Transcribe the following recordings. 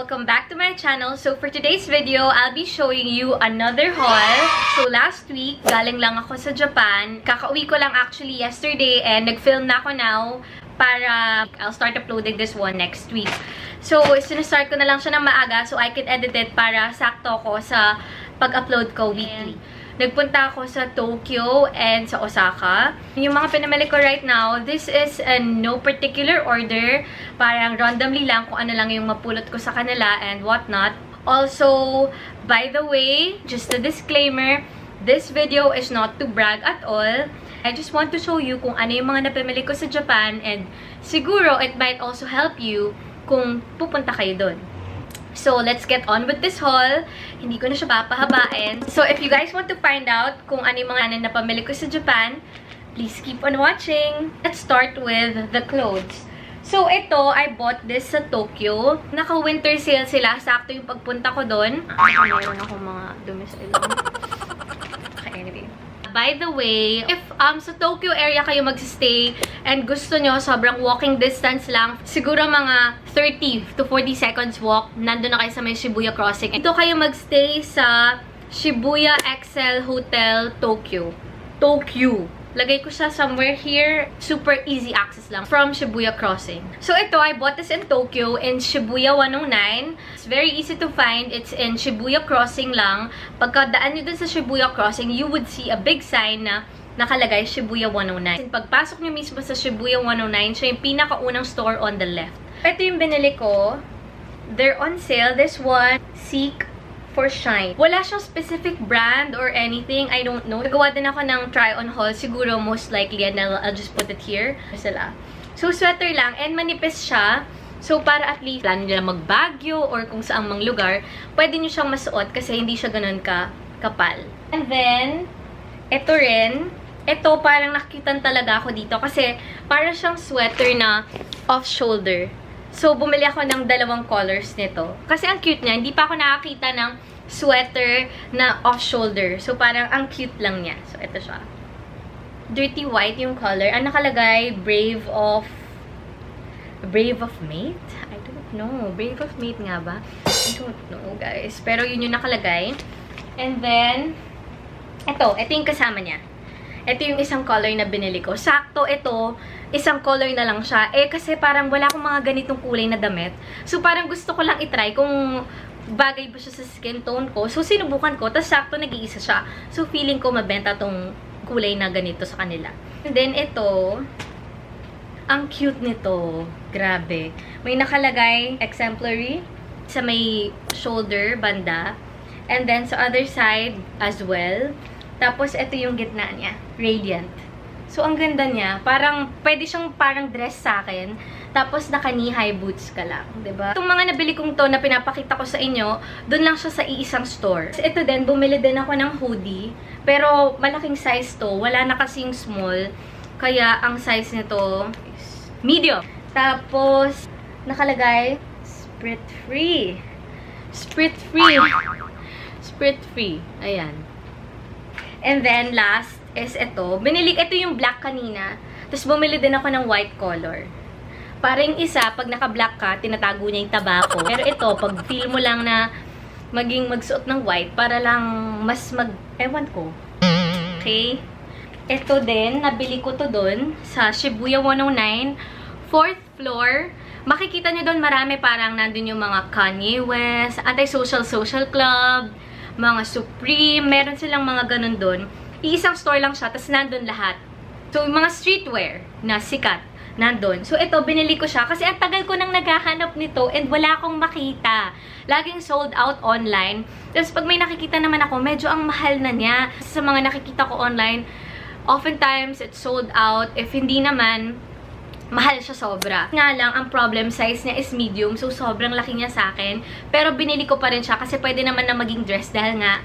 welcome back to my channel. So for today's video, I'll be showing you another haul. So last week, galing lang ako sa Japan. Kakauwi ko lang actually yesterday and nag-film na ako now para I'll start uploading this one next week. So sinastart ko na lang siya ng maaga so I can edit it para sakto ko sa pag-upload ko weekly. Nagpunta ako sa Tokyo and sa Osaka. Yung mga pinamili ko right now, this is no particular order. Parang randomly lang kung ano lang yung mapulot ko sa kanila and whatnot. Also, by the way, just a disclaimer, this video is not to brag at all. I just want to show you kung ano yung mga napamili ko sa Japan and siguro it might also help you kung pupunta kayo dun. So, let's get on with this haul. Hindi ko na siya papahabain. So, if you guys want to find out kung ano yung mga napamili ko sa Japan, please keep on watching. Let's start with the clothes. So, ito, I bought this sa Tokyo. Naka-winter sale sila. Sakto yung pagpunta ko doon. Mayroon ako mga dumi sa ilong. Okay, anyway. By the way, if sa Tokyo area kayo magsistay and gusto nyo sobrang walking distance lang, siguro mga 30 to 40 seconds walk, nandun na kayo sa may Shibuya Crossing. Ito kayo magstay sa Shibuya Excel Hotel, Tokyo. Lagay ko siya somewhere here. Super easy access lang from Shibuya Crossing. So ito, I bought this in Tokyo in Shibuya 109. It's very easy to find. It's in Shibuya Crossing lang. Pagkadaan nyo dun sa Shibuya Crossing, you would see a big sign na nakalagay Shibuya 109. Pagpasok nyo mismo sa Shibuya 109, siya yung pinakaunang store on the left. Ito yung binili ko. They're on sale. This one, Seek for Shine. Wala siyang specific brand or anything. I don't know. Nagawa din ako ng try-on haul. Siguro most likely, and I'll just put it here. Sila. So, sweater lang. And manipis siya. So, para at least plano nila mag-Baguio or kung saang mang lugar, pwede nyo siyang masuot kasi hindi siya ganun kapal. And then, ito rin. Ito, parang nakikitan talaga ako dito kasi parang siyang sweater na off-shoulder. So, bumili ako ng dalawang colors nito. Kasi ang cute niya. Hindi pa ako nakakita ng sweater na off-shoulder. So, parang ang cute lang niya. So, ito siya. Dirty white yung color. Ang nakalagay, Brave of Mate? I don't know. Brave of Mate nga ba? I don't know, guys. Pero yun yung nakalagay. And then, ito yung kasama niya. Ito yung isang color na binili ko. Sakto ito, isang color na lang siya. Eh, kasi parang wala akong mga ganitong kulay na damit. So, parang gusto ko lang itry kung bagay ba siya sa skin tone ko. So, sinubukan ko. Tapos, sakto nag-iisa siya. So, feeling ko mabenta tong kulay na ganito sa kanila. And then, ito, ang cute nito. Grabe. May nakalagay, exemplary, sa may shoulder, banda. And then, sa other side as well. Tapos, ito yung gitna niya. Radiant. So, ang ganda niya. Parang, pwede siyang parang dress sa akin. Tapos, naka-knee-high boots ka lang. Diba? Itong mga nabili kong to na pinapakita ko sa inyo, doon lang siya sa iisang store. Ito din, bumili din ako ng hoodie. Pero, malaking size to. Wala na kasing small. Kaya, ang size nito is medium. Tapos, nakalagay, sprit free. Sprit free. Sprit free. Ayan. And then, last is ito. Ito yung black kanina. Tapos, bumili din ako ng white color. Para yung isa, pag naka-black ka, tinatago niya yung tabako. Pero ito, pag feel mo lang na magsuot ng white, para lang mas ewan ko. Okay? Ito din, nabili ko to doon sa Shibuya 109, 4th floor. Makikita nyo doon marami parang nandun yung mga Kanye West, Anti-Social Social Club, mga Supreme, meron silang mga ganun doon. Iisang store lang siya, tapos nandun lahat. So, yung mga streetwear na sikat, nandun. So, ito, binili ko siya kasi ang tagal ko nang naghahanap nito and wala akong makita. Laging sold out online. Tapos, pag may nakikita naman ako, medyo ang mahal na niya. Sa mga nakikita ko online, oftentimes, it's sold out. If hindi naman, mahal siya sobra. Nga lang, ang problem size niya is medium. So, sobrang laki niya sa akin. Pero, binili ko pa rin siya kasi pwede naman na maging dress dahil nga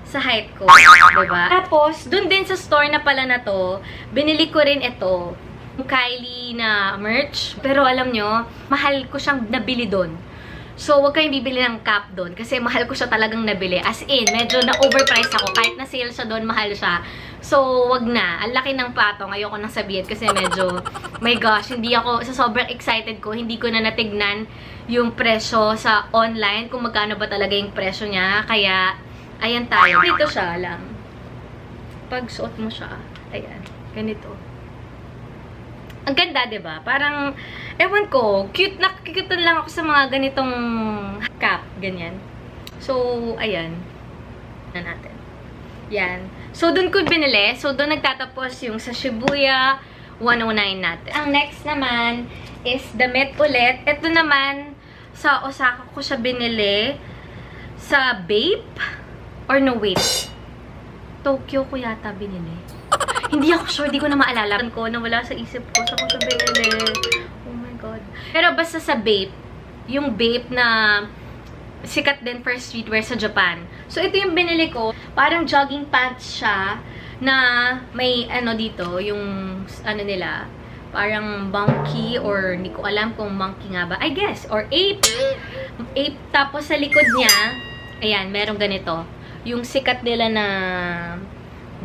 sa height ko. Diba? Tapos, dun din sa store na pala na to, binili ko rin ito. Kylie na merch. Pero, alam nyo, mahal ko siyang nabili dun. So, huwag kayong bibili ng cap doon kasi mahal ko siya talagang nabili. As in, medyo na-overpriced ako. Kahit na sale siya doon, mahal siya. So, wag na. Ang laki ng patong. Ayoko nang sabihin kasi medyo, my gosh, hindi ako, sa sobrang excited ko, hindi ko na natignan yung presyo sa online, kung magkano ba talaga yung presyo niya. Kaya, ayan tayo. Dito siya lang. Pag suot mo siya, ayan, ganito. Ang ganda, diba? Parang, ewan ko, cute na lang ako sa mga ganitong cap, ganyan. So, ayan. Na natin. Yan. So, dun ko binili. So, dun nagtatapos yung sa Shibuya 109 natin. Ang next naman is damit ulit. Ito naman, sa Osaka ko siya binili. Sa Bape? Or no, wait. Tokyo ko yata binili. Hindi ako sure, di ko na maalala ko, nawala sa isip ko. Sa ko siya binili. Oh my God. Pero basta sa Bape, yung Bape na sikat din for streetwear sa Japan. So, ito yung binili ko. Parang jogging pants siya na may ano dito, yung ano nila, parang monkey or hindi ko alam kung monkey nga ba. I guess. Or ape. Ape. Tapos sa likod niya, ayan, merong ganito. Yung sikat nila na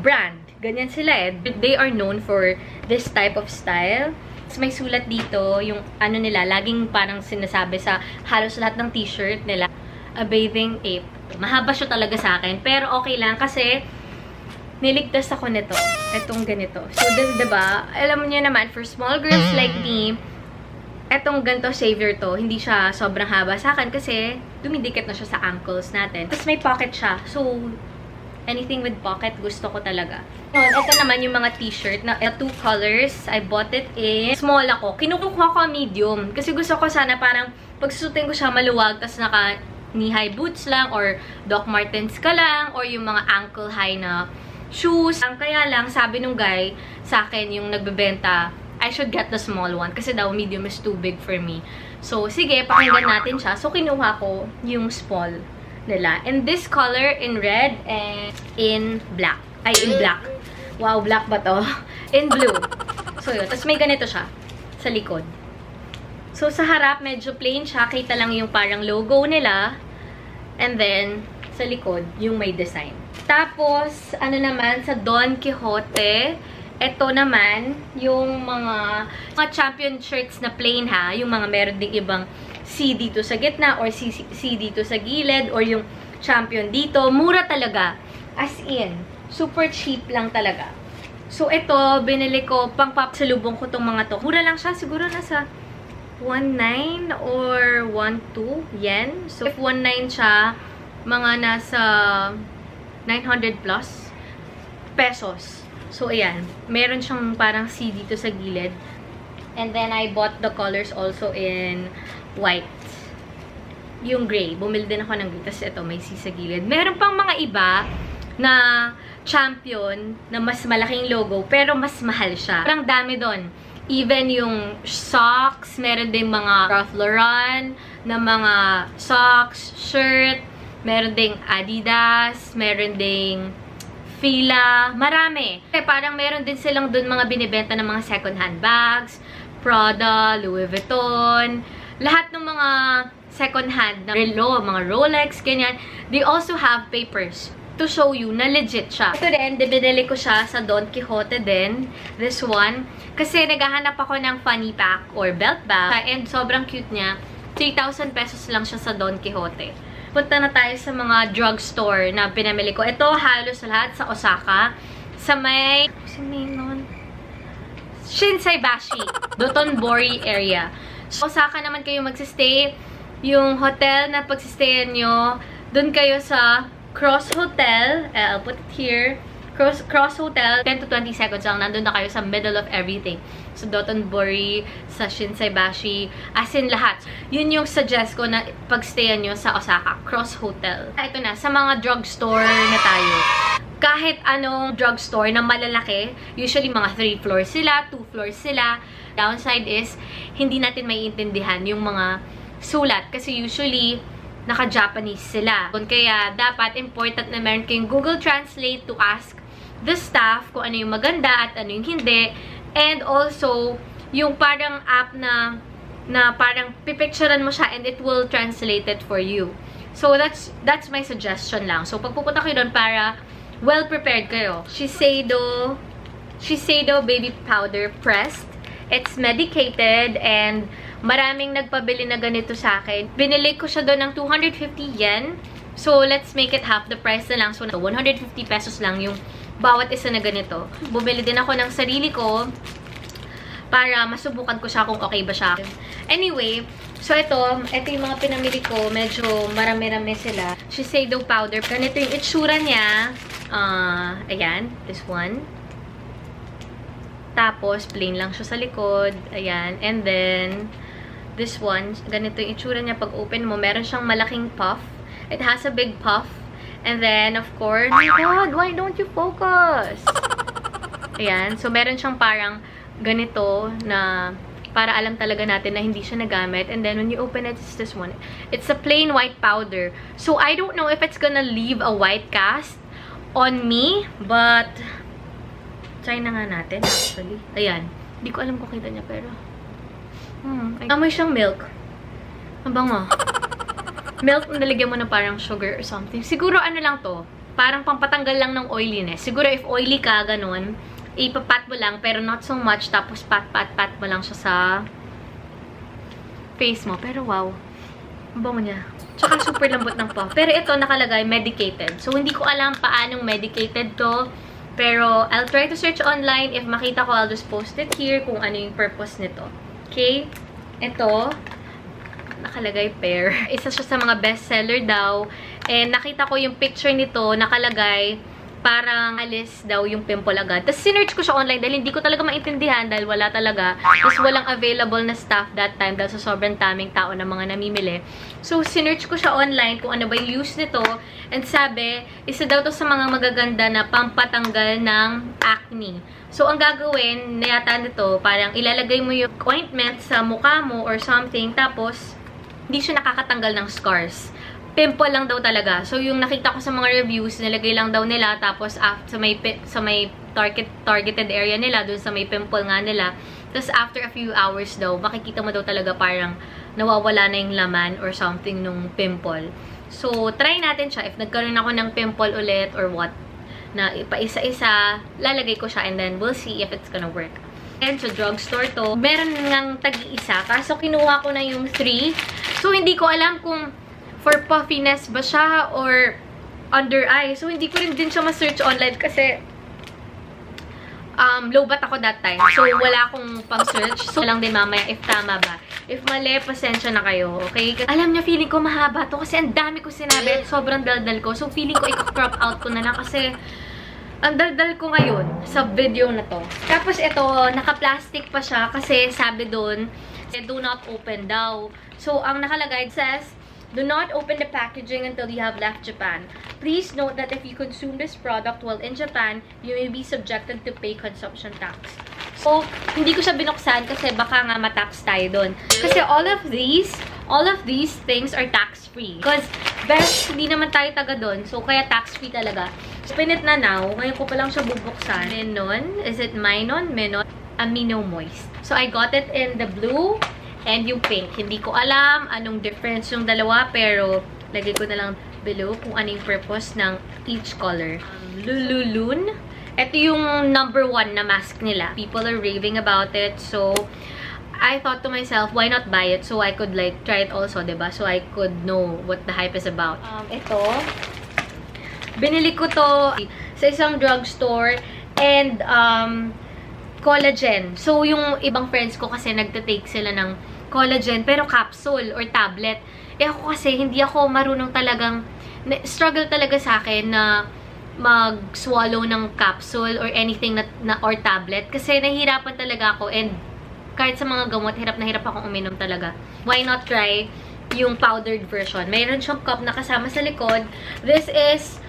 brand. Ganyan sila eh. They are known for this type of style. So, may sulat dito, yung ano nila, laging parang sinasabi sa halos lahat ng t-shirt nila, a bathing ape. Mahaba siya talaga sa akin, pero okay lang kasi niligtas ako nito. Itong ganito. So, diba, alam niyo naman, for small girls like me, etong ganito savior to, hindi siya sobrang haba sa akin kasi dumidikit na siya sa ankles natin. Tapos may pocket siya. So, anything with pocket, gusto ko talaga. Ito naman yung mga t-shirt na two colors. I bought it in small ako. Kinukuha ko medium. Kasi gusto ko sana parang pagsusutin ko siya maluwag, tapos naka knee-high boots lang, or Doc Martens ka lang, or yung mga ankle-high na shoes. Kaya lang, sabi nung guy sa akin, yung nagbebenta, I should get the small one. Kasi daw, medium is too big for me. So, sige, pakinggan natin siya. So, kinuha ko yung small nila. In this color, in red, and in black. Ay, in black. Wow, black ba to? In blue. So, yun. Tapos may ganito siya sa likod. So, sa harap, medyo plain siya. Kita lang yung parang logo nila. And then, sa likod, yung may design. Tapos, ano naman, sa Don Quixote, ito naman, yung mga champion shirts na plain ha. Yung mga meron ding ibang C dito sa gitna, or C dito sa gilid, or yung champion dito. Mura talaga. As in, super cheap lang talaga. So, ito, binili ko, pang papasalubong ko tong mga to. Mura lang siya, siguro nasa 1.9 or 1.2 yen. So, if 1.9 siya, mga nasa 900 plus pesos. So, ayan. Meron siyang parang C dito sa gilid. And then, I bought the colors also in white. Yung gray. Bumili din ako ng gray. Tapos ito, may C sa gilid. Meron pang mga iba na champion na mas malaking logo, pero mas mahal siya. Parang dami doon. Even yung socks, meron din mga Ralph Lauren na mga socks, shirt, meron ding Adidas, meron ding Fila, marami. Parang meron din silang doon mga binibenta ng mga second-hand bags, Prada, Louis Vuitton, lahat ng mga second-hand na relo, mga Rolex, ganyan. They also have papers to show you na legit siya. Ito din, binili ko siya sa Don Quixote din. This one. Kasi naghahanap ako ng funny pack or belt bag. And sobrang cute niya. 3,000 pesos lang siya sa Don Quixote. Punta na tayo sa mga drugstore na pinamili ko. Ito, halos lahat sa Osaka. Sa may... Shinsaibashi. Dotonbori area. So, Osaka naman kayo magsistay. Yung hotel na pagsistayan nyo, dun kayo sa Cross Hotel. I'll put it here. Cross Hotel. 10 to 20 seconds lang. Nandun na kayo sa middle of everything. Sa Dotonbori, sa Shinsaibashi, as in lahat. Yun yung suggest ko na pagstayan nyo sa Osaka. Cross Hotel. Ito na, sa mga drugstore na tayo. Kahit anong drugstore na malalaki, usually mga 3 floors sila, 2 floors sila. Downside is, hindi natin maiintindihan yung mga sulat. Kasi usually, naka-Japanese sila. Kaya, dapat important na meron kayong Google Translate to ask the staff kung ano yung maganda at ano yung hindi. And also, yung parang app na parang pipicturean mo siya and it will translate it for you. So, that's my suggestion lang. So, pag pupunta kayo doon para well-prepared kayo. Shiseido Baby Powder Pressed. It's medicated and maraming nagpabili na ganito sa akin. Binili ko siya doon ng 250 yen. So, let's make it half the price na lang. So, 150 pesos lang yung bawat isa na ganito. Bumili din ako ng sarili ko para masubukan ko siya kung okay ba siya. Anyway, so ito yung mga pinamili ko. Medyo marami-rami sila. Shiseido powder. Ganito yung itsura niya. Ayan, this one. Tapos, plain lang siya sa likod. Ayan. And then, this one, ganito yung itsura niya. Pag open mo, meron siyang malaking puff. It has a big puff. And then, of course, oh my God, why don't you focus? Ayan. So, meron siyang parang ganito na para alam talaga natin na hindi siya nagamit. And then, when you open it, it's this one. It's a plain white powder. So, I don't know if it's gonna leave a white cast on me, but try na nga natin, actually. Ayan. Hindi ko alam kung kita niya, pero amoy siyang milk. Ang bango. Milk na nalagyan mo na parang sugar or something. Siguro ano lang to, parang pampatanggal lang ng oiliness. Siguro if oily ka, ganun, ipapat mo lang, pero not so much. Tapos pat mo lang siya sa face mo. Pero wow. Ang bango niya. Tsaka super lambot ng puff. Pero ito nakalagay, medicated. So, hindi ko alam paanong medicated to. Pero, I'll try to search online. If makita ko, I'll just post it here kung ano yung purpose nito. Okay? Ito, nakalagay pear. Isa siya sa mga bestseller daw. And nakita ko yung picture nito, nakalagay, parang alis daw yung pimple agad. Tapos, sinearch ko siya online dahil hindi ko talaga maintindihan dahil wala talaga. Tapos, walang available na staff that time dahil sa sobrang daming tao na mga namimili. So, sinearch ko siya online kung ano ba yung use nito. And sabi, isa daw to sa mga magaganda na pampatanggal ng acne. So, ang gagawin na yata nito, parang ilalagay mo yung ointment sa mukha mo or something. Tapos, hindi siya nakakatanggal ng scars. Pimple lang daw talaga. So, yung nakita ko sa mga reviews, nilagay lang daw nila. Tapos, sa may targeted area nila, dun sa may pimple nga nila. Tapos, after a few hours daw, makikita mo daw talaga parang nawawala na yung laman or something nung pimple. So, try natin siya. If nagkaroon ako ng pimple ulit or what, na ipaisa-isa, lalagay ko siya and then we'll see if it's gonna work. And sa drugstore to, meron ngang tag-iisa. Kaso, kinuha ko na yung 3. So, hindi ko alam kung for puffiness ba siya or under eye. So, hindi ko rin din siya ma-search online kasi low bat ako that time. So, wala akong pang-search. So, lang din mamaya if tama ba. If mali, pasensya na kayo. Okay? Alam niyo, feeling ko mahaba to kasi ang dami ko sinabi at sobrang daldal ko. So, feeling ko i-crop out ko na lang kasi ang daldal ko ngayon sa video na to. Tapos, ito, naka-plastic pa siya kasi sabi doon, do not open daw. So, ang nakalagay says, do not open the packaging until you have left Japan. Please note that if you consume this product while in Japan, you may be subjected to pay consumption tax. So, hindi ko siya binuksan kasi baka nga matax tayo doon. Kasi all of these things are tax-free. Because, best, hindi naman tayo taga doon. So, kaya tax-free talaga. Spin it na now. Ngayon ko pa lang siya bubuksan. Menon. Is it Minon? Menon. Amino Moist. So, I got it in the blue and yung pink. Hindi ko alam anong difference yung dalawa, pero lagay ko na lang below kung ano yung purpose ng each color. Lululun. Ito yung #1 na mask nila. People are raving about it. So, I thought to myself, why not buy it? So, I could like try it also, diba? So, I could know what the hype is about. Ito. Binili ko to sa isang drugstore and collagen. So, yung ibang friends ko kasi nagtatake sila ng collagen, pero capsule or tablet. Eh ako kasi, hindi ako marunong talagang, struggle talaga sa akin na mag-swallow ng capsule or anything or tablet. Kasi nahihirapan talaga ako and kahit sa mga gamot, hirap na hirap akong uminom talaga. Why not try yung powdered version? Mayroon siyang cup na kasama sa likod. This is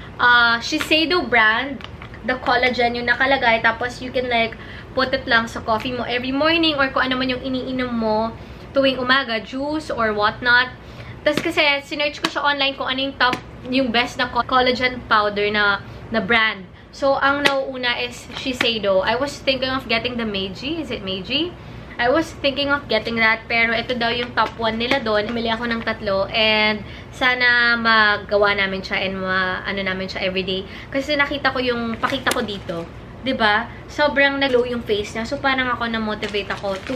Shiseido brand. The collagen yung nakalagay. Tapos you can like put it lang sa coffee mo every morning or kung ano man yung iniinom mo tuwing umaga, juice or whatnot. Tapos kasi sinearch ko siya online kung ano yung best na collagen powder na brand. So, ang nauuna is Shiseido. I was thinking of getting the Meiji. Is it Meiji? I was thinking of getting that, pero ito daw yung top 1 nila doon. Bumili ako ng 3 and sana magawa namin siya and ano namin siya everyday. Kasi nakita ko yung pakita ko dito. 'Di ba? Sobrang nag-glow yung face niya. So parang ako na-motivate ako to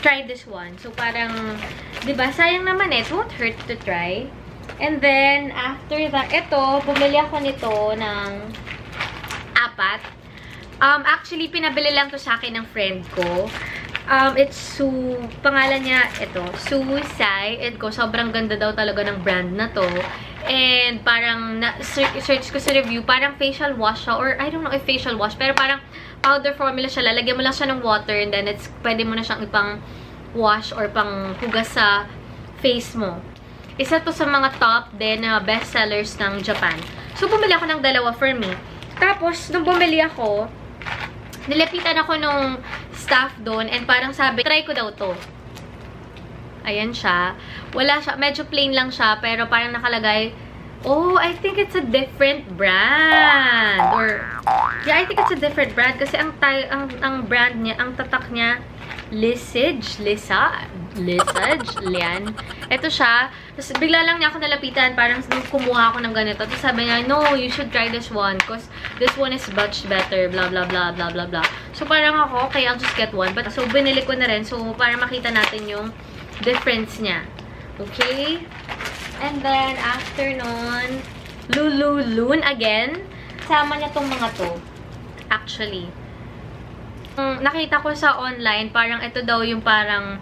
try this one. So parang 'di ba? Sayang naman it won't hurt to try. And then after that, ito bumili ako nito ng 4. Actually, pinabili lang to sa akin ng friend ko. It's pangalan niya, ito, Suicide ko. Sobrang ganda daw talaga ng brand na to. And parang, search ko sa review, parang facial wash siya, or I don't know if facial wash, pero parang powder formula siya. Lalagyan mo lang siya ng water, and then pwede mo na siyang ipang wash or pang hugas sa face mo. Isa to sa mga top din na best sellers ng Japan. So, bumili ako ng 2 for me. Tapos, nung bumili ako, nilapitan ako nung staff doon and parang sabi, try ko daw to. Ayan siya. Wala siya. Medyo plain lang siya, pero parang nakalagay, oh, I think it's a different brand. Or, yeah, I think it's a different brand kasi ang brand niya, ang tatak niya, Lisage, Lian. Ito siya. Tapos, bigla lang niya ako nalapitan. Parang kumuha ako ng ganito. Tapos sabi niya, no, you should try this one. Because this one is much better. Blah, blah, blah, blah, blah, blah. So, parang ako, okay, I'll just get one. But, so, binili ko na rin. So, para makita natin yung difference niya. Okay? And then, after nun, Lululun again. Sama niya tong mga to. Actually. Nakita ko sa online, parang ito daw yung parang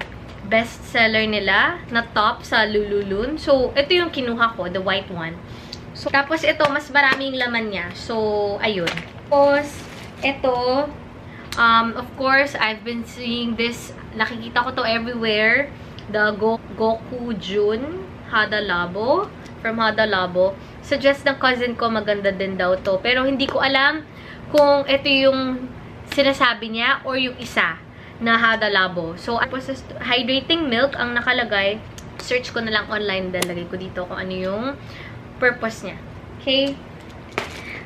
best seller nila na top sa Lululun. So, ito yung kinuha ko, the white one. So, tapos ito, mas maraming laman niya. So, ayun. Tapos, ito, of course, I've been seeing this, nakikita ko to everywhere. The Goku Jun Hada Labo, from Hada Labo. Suggest ng cousin ko, maganda din daw to. Pero hindi ko alam kung ito yung sinasabi niya or yung isa na Hada Labo. So, tapos hydrating milk ang nakalagay. Search ko na lang online. Dalagay ko dito kung ano yung purpose niya. Okay?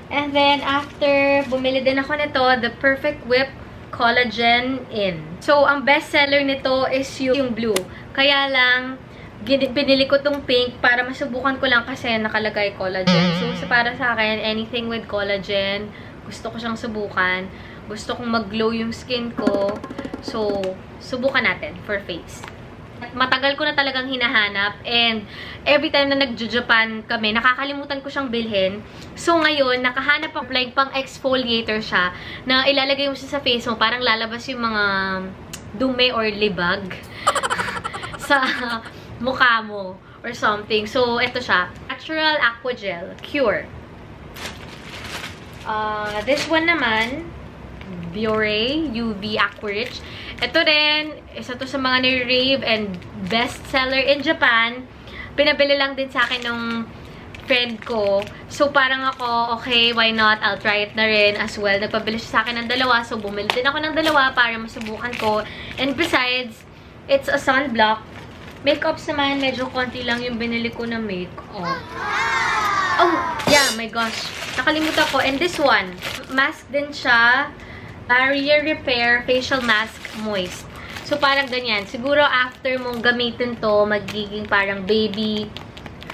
And then, after, bumili din ako nito, the Perfect Whip Collagen In. So, ang best seller nito is yung blue. Kaya lang, binili ko tong pink para masubukan ko lang kasi nakalagay collagen. So, para sa akin, anything with collagen, gusto ko siyang subukan. Gusto kong mag-glow yung skin ko. So, subukan natin for face. Matagal ko na talagang hinahanap. And, every time na nag-Japan kami, nakakalimutan ko siyang bilhin. So, ngayon, nakahanap ako like pang exfoliator siya na ilalagay mo siya sa face mo. Parang lalabas yung mga dumi or libag sa mukha mo or something. So, ito siya. Natural Aqua Gel. Cure. This one naman, Biore UV Aqua Rich. Ito rin, isa to sa mga ni-rave and best seller in Japan. Pinabili lang din sa akin nung friend ko. So, parang ako, okay, why not? I'll try it na rin as well. Nagpabili siya sa akin ng 2. So, bumili din ako ng 2 para masubukan ko. And besides, it's a sunblock. Makeups naman, medyo konti lang yung binili ko na makeup. Oh, yeah, my gosh. Nakalimutan ko. And this one, mask din siya. Barrier Repair Facial Mask Moist. So, parang ganyan. Siguro, after mong gamitin to, magiging parang baby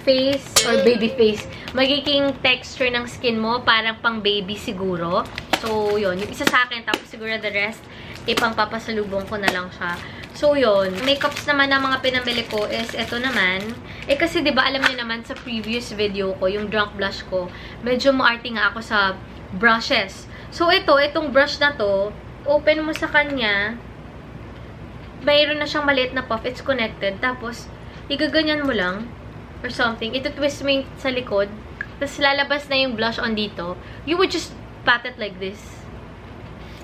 face or baby face. Magiging texture ng skin mo, parang pang baby siguro. So, yun. Yung isa sa akin, tapos siguro the rest, ipang papasalubong ko na lang siya. So, yun. Makeups naman na mga pinamili ko is ito naman. Eh, kasi diba, alam niyo naman sa previous video ko, yung drunk blush ko, medyo maarte nga ako sa brushes. So, itong brush na to, open mo sa kanya, mayroon na siyang maliit na puff. It's connected. Tapos, igaganyan mo lang, or something. Ito twist mo yung sa likod. Tapos, lalabas na yung blush on dito. You would just pat it like this.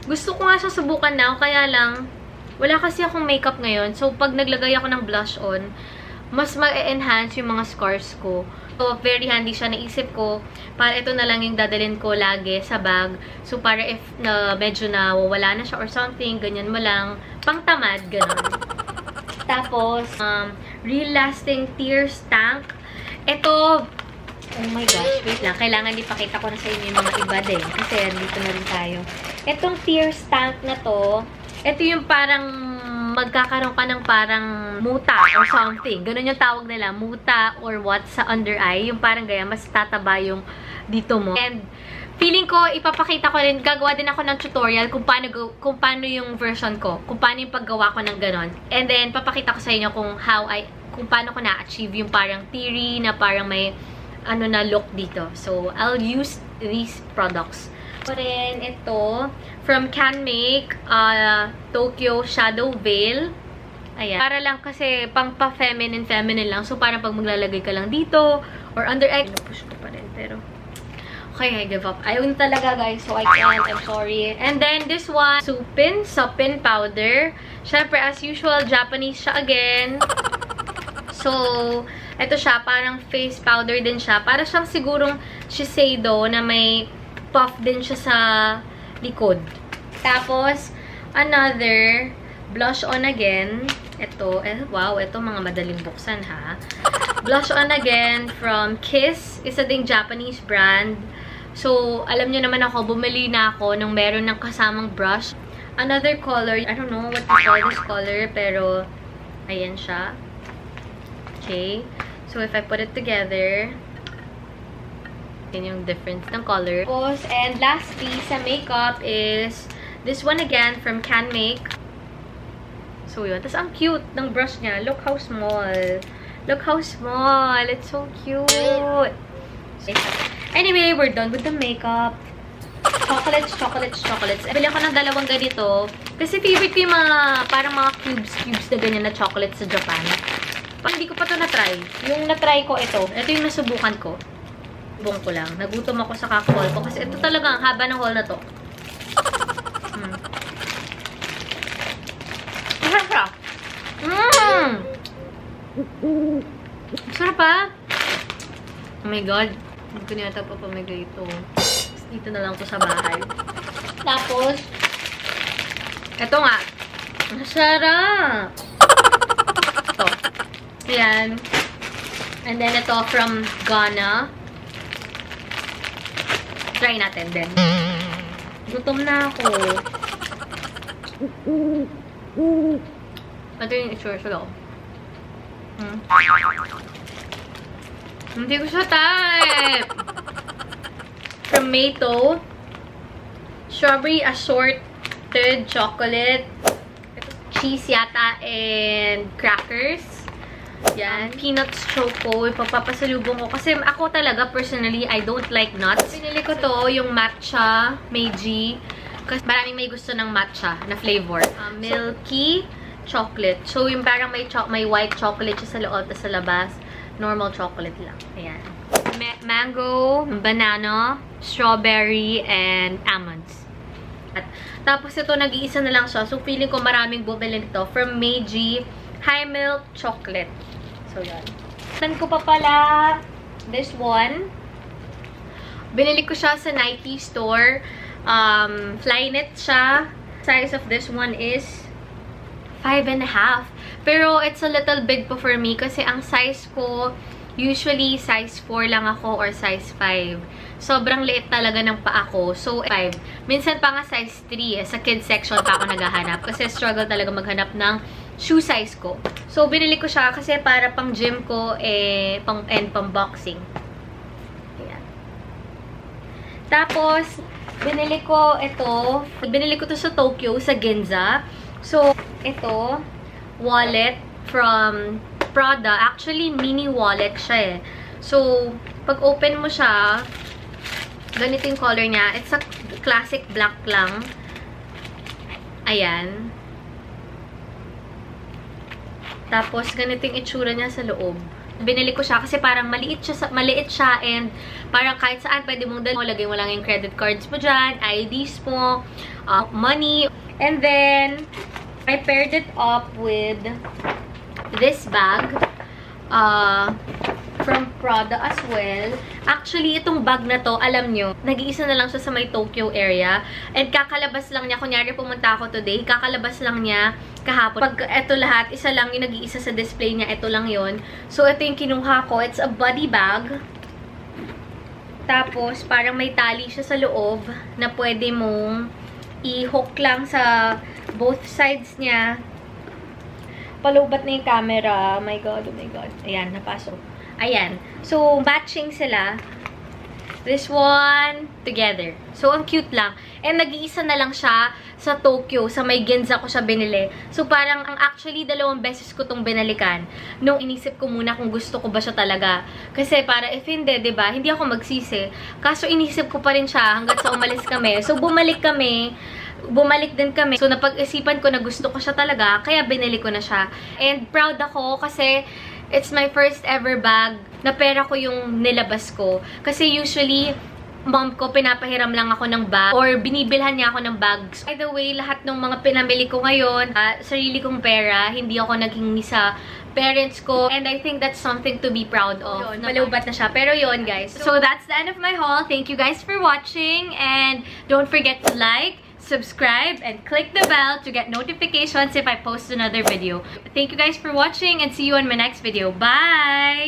Gusto ko nga siyang subukan now, kaya lang, wala kasi akong makeup ngayon. So, pag naglagay ako ng blush on, mas ma-enhance yung mga scars ko. So, very handy siya. Naisip ko, para ito na lang yung dadalhin ko lagi sa bag. So, para if medyo nawawala na siya or something, ganyan mo lang. Pang tamad, ganun. Tapos, Real Lasting Tears Tank. Ito, oh my gosh, wait lang. Kailangan ipakita ko na sa inyo yung mga iba din. Kasi dito na rin tayo. Itong Tears Tank na to, ito yung parang magkakaroon ka ng parang muta or something. Ganun yung tawag nila, muta or what sa under eye. Yung parang gaya, mas tataba yung dito mo. And feeling ko, ipapakita ko rin, gagawa din ako ng tutorial kung paano yung version ko. Kung paano yung paggawa ko ng ganon. And then, papakita ko sa inyo kung paano ko na-achieve yung parang theory na parang may ano na look dito. So, I'll use these products. So, then, ito, from CanMake, Tokyo Shadow Veil. Ayan. Para lang kasi, pang pa-feminine lang. So, parang pag maglalagay ka lang dito, or under eye, push ko pa rin, pero okay, I give up. Ayun talaga, guys. So, I can't. I'm sorry. And then, this one, Suppin powder. Syempre, as usual, Japanese siya again. So, ito siya. Parang face powder din siya. Para siyang sigurong Shiseido na may puff din siya sa likod. Tapos, another blush on again. Ito. Wow, ito mga madaling buksan, ha? Blush on again from Kiss. Isa ding Japanese brand. So, alam niyo naman ako, bumili na ako nung meron ng kasamang brush. Another color, I don't know what to call this color, pero ayan siya. Okay. So, if I put it together, yun yung difference ng color. And lastly, sa makeup is this one again from CanMake. So, yun. Tapos, ang cute ng brush niya. Look how small. Look how small. It's so cute. Anyway, we're done with the makeup. Chocolates. Bili ako ng dalawang ganito. Kasi favorite ko yung mga, parang mga cubes na ganyan na chocolates sa Japan. Hindi ko pa ito na-try. Yung na-try ko, ito yung nasubukan ko. Subong ko lang. Nagutom ako sa kakol ko. Kasi ito talaga ang haba ng haul na to. Sarap. Sarap pa. Oh my god. Hindi ko niyata papamigay ito. Dito na lang to sa bahay. Tapos, ito nga. Masarap. Ito. Ayan. And then, ito from Ghana. Try natin din. Gutom na ako. Ito yung itsura sa loob. Hindi ko siya type. From Mato, strawberry assorted chocolate, cheese yata, and crackers. Yan. Peanuts choco. Ipapapasalubong ko. Kasi ako talaga, personally, I don't like nuts. Pinili ko to, yung matcha Meiji. Kasi maraming may gusto ng matcha na flavor. Milky chocolate. So, yung parang may white chocolate siya sa loob, tapos sa labas, normal chocolate lang. Ayan. Mango, banana, strawberry, and almonds. Tapos ito, nag-iisa na lang siya. So, feeling ko maraming bumili nito. From Meiji, high milk chocolate. So, yan. Tan ko pa pala this one. Binili ko siya sa Nike store. Flyknit siya. Size of this one is 5.5. Pero, it's a little big po for me kasi ang size ko, usually, size 4 lang ako or size 5. Sobrang liit talaga ng paa ko. So, 5. Minsan pa nga size 3. Sa kids section pa ako naghahanap. Kasi struggle talaga maghanap ng shoe size ko. So, binili ko siya kasi para pang gym ko, pang boxing. Ayan. Tapos, binili ko ito. Binili ko to sa Tokyo, sa Ginza. So, ito, wallet from Prada. Actually, mini wallet siya eh. So, pag open mo siya, ganito yung color niya. It's a classic black lang. Ayan. Tapos, ganito yung itsura niya sa loob. Binili ko siya kasi parang maliit siya and parang kahit saan pwede mong dalhin. Lagay mo lang yung credit cards mo dyan, IDs mo, money. And then, I paired it up with this bag from Prada as well. Actually, itong bag na to, alam nyo, nag-iisa na lang siya sa may Tokyo area. And kakalabas lang niya, kunyari pumunta ako today, kakalabas lang niya kahapon. Pag ito lahat, isa lang yung nag-iisa sa display niya, ito lang yon. So, ito yung kinuha ko. It's a body bag. Tapos, parang may tali siya sa loob na pwede mong i-hook lang sa both sides niya. Napalobat na yung camera. Oh my God, oh my God. Ayan, napasok. Ayan. So, matching sila. This one, together. So, ang cute lang. And nag-iisa na lang siya sa Tokyo. Sa may Ginza ko siya binili. So, parang, actually, 2 beses ko tong binalikan. Nung inisip ko muna kung gusto ko ba siya talaga. Kasi, para if hindi, diba, hindi ako magsisi. Kaso, inisip ko pa rin siya hanggat sa umalis kami. So, bumalik din kami. So, napag-isipan ko na gusto ko siya talaga. Kaya, binili ko na siya. And, proud ako kasi it's my first ever bag na pera ko yung nilabas ko. Kasi usually, mom ko, pinapahiram lang ako ng bag or binibilhan niya ako ng bags. By the way, lahat ng mga pinamili ko ngayon, sarili kong pera, hindi ako naghingi sa parents ko. And I think that's something to be proud of. Malaubat na siya. Pero yun, guys. So, that's the end of my haul. Thank you guys for watching. And don't forget to like, subscribe, and click the bell to get notifications if I post another video. Thank you guys for watching and see you on my next video. Bye!